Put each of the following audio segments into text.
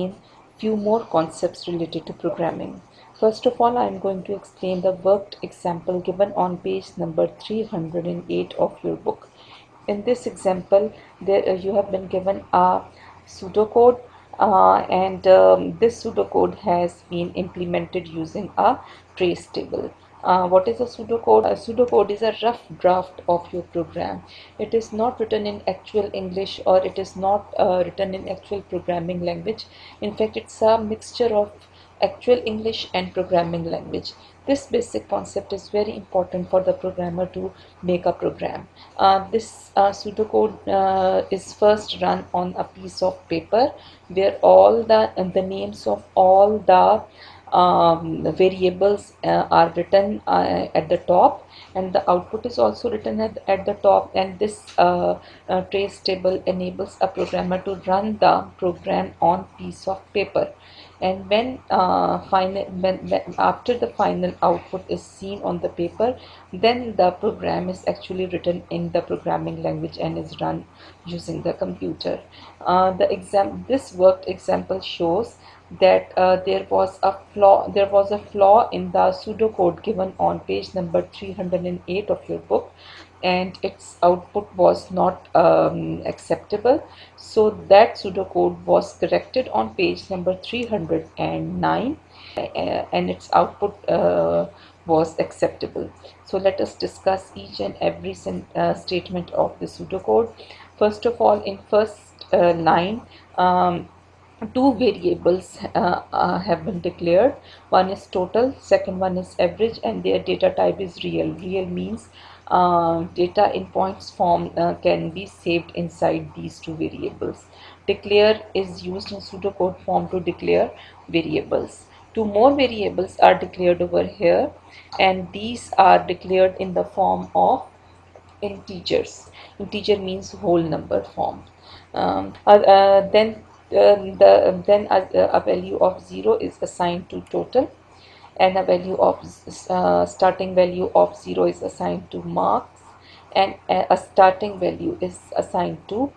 explain few more concepts related to programming. First of all, I am going to explain the worked example given on page number 308 of your book. In this example, there you have been given a pseudocode, and this pseudocode has been implemented using a trace table. What is a pseudocode? A pseudocode is a rough draft of your program. It is not written in actual English, or it is not written in actual programming language. In fact, it's a mixture of actual English and programming language. This basic concept is very important for the programmer to make a program. This pseudocode is first run on a piece of paper where all the names of all the variables are written at the top, and the output is also written at the top, and this trace table enables a programmer to run the program on piece of paper. And when after the final output is seen on the paper, then the program is actually written in the programming language and is run using the computer. This worked example shows that there was a flaw in the pseudocode given on page number 308 of your book, and its output was not acceptable. So that pseudocode was corrected on page number 309, and its output was acceptable. So let us discuss each and every statement of the pseudocode. First of all, in first line, two variables have been declared. One is total, second one is average, and their data type is real. Real means data in points form can be saved inside these two variables. Declare is used in pseudocode form to declare variables. Two more variables are declared over here, and these are declared in the form of integers. Integer means whole number form. Then a value of 0 is assigned to total, and a value of starting value of 0 is assigned to marks, and a starting value is assigned to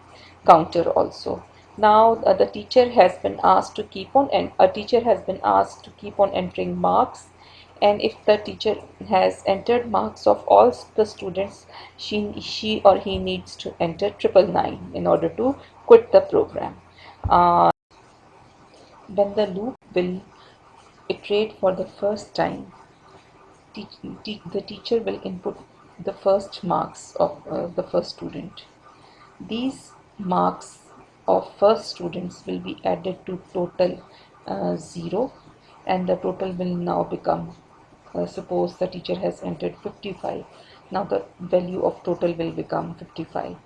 counter also. Now the teacher has been asked to keep on, and a teacher has been asked to keep on entering marks, and if the teacher has entered marks of all the students, she or he needs to enter 999 in order to quit the program. When the loop will iterate for the first time, the teacher will input the first marks of the first student. These marks of first students will be added to total 0, and the total will now become, suppose the teacher has entered 55. Now the value of total will become 55.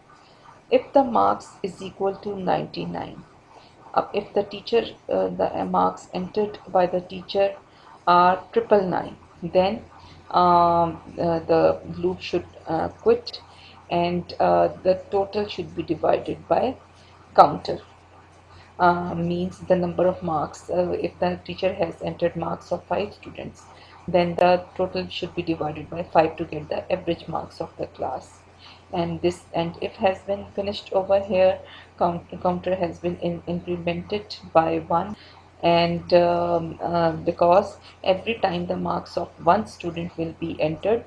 If the marks is equal to 99, if the teacher the marks entered by the teacher are 999, then the loop should quit, and the total should be divided by counter. Means the number of marks. If the teacher has entered marks of 5 students, then the total should be divided by 5 to get the average marks of the class. And if has been finished over here, counter has been incremented by 1, and because every time the marks of one student will be entered,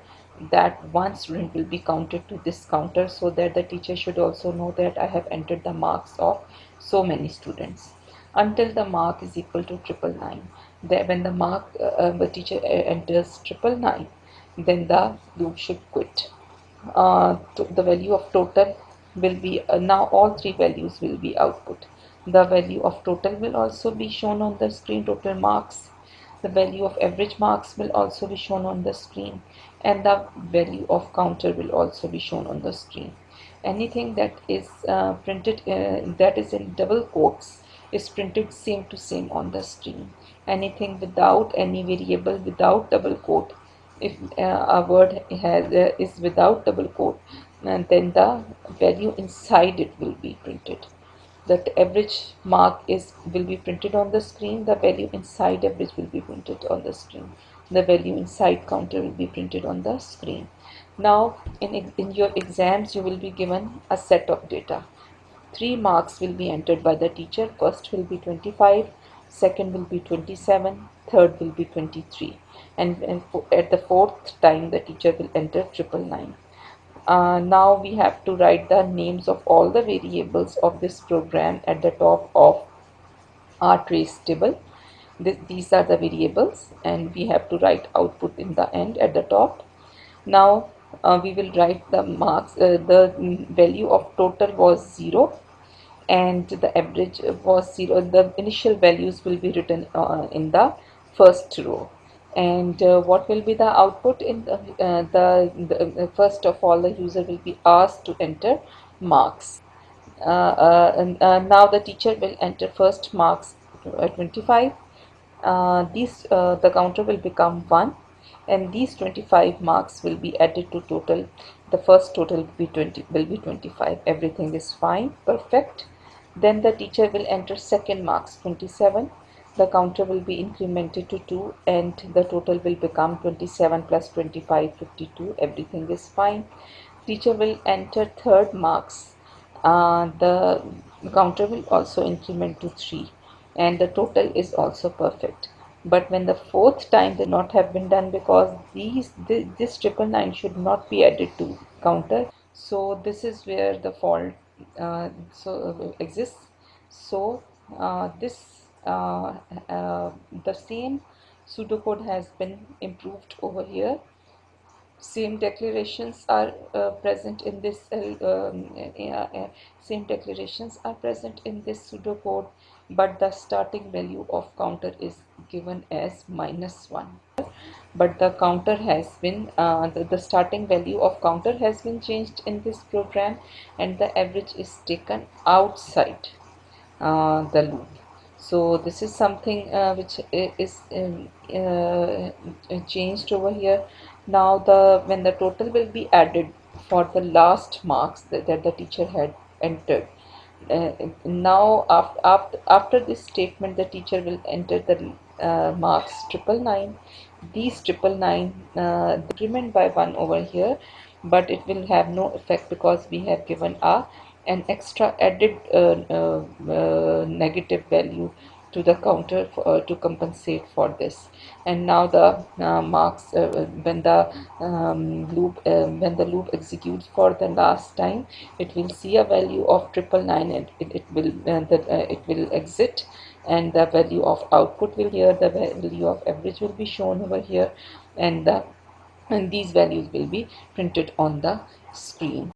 that one student will be counted to this counter, so that the teacher should also know that I have entered the marks of so many students until the mark is equal to 999. When the teacher enters 999, then the loop should quit. The value of total will be now all three values will be output. The value of total will also be shown on the screen, total marks. The value of average marks will also be shown on the screen, and the value of counter will also be shown on the screen. Anything that is printed that is in double quotes is printed same to same on the screen. Anything without any variable without double quote, if a word is without double quote, and then the value inside it will be printed. That average mark will be printed on the screen. The value inside average will be printed on the screen. The value inside counter will be printed on the screen. Now in your exams you will be given a set of data. 3 marks will be entered by the teacher. First will be 25, second will be 27, third will be 23, and at the fourth time the teacher will enter 999. Now we have to write the names of all the variables of this program at the top of our trace table. These are the variables, and we have to write output in the end at the top. Now we will write the marks. The value of total was 0 and the average was 0. The initial values will be written in the first row. And what will be the output in first of all, the user will be asked to enter marks. And now the teacher will enter first marks 25. The counter will become 1, and these 25 marks will be added to total. The first total will be 25. Everything is fine, perfect. Then the teacher will enter second marks 27. The counter will be incremented to 2, and the total will become 27 plus 25, 52. Everything is fine. Teacher will enter third marks. The counter will also increment to 3, and the total is also perfect. But when the fourth time they not have been done, because this 999 should not be added to counter. So this is where the fault exists. So this the same pseudocode has been improved over here. Same declarations are present in this same declarations are present in this pseudocode, but the starting value of counter is given as -1. But the counter has been the starting value of counter has been changed in this program, and the average is taken outside the loop. So this is something which is changed over here. Now when the total will be added for the last marks that the teacher had entered, now after this statement the teacher will enter the marks 999. These 999 increment by 1 over here, but it will have no effect because we have given an extra added negative value to the counter to compensate for this. And now the marks when the loop executes for the last time, it will see a value of 999, and it will exit, and the value of output will here, the value of average will be shown over here, and these values will be printed on the screen.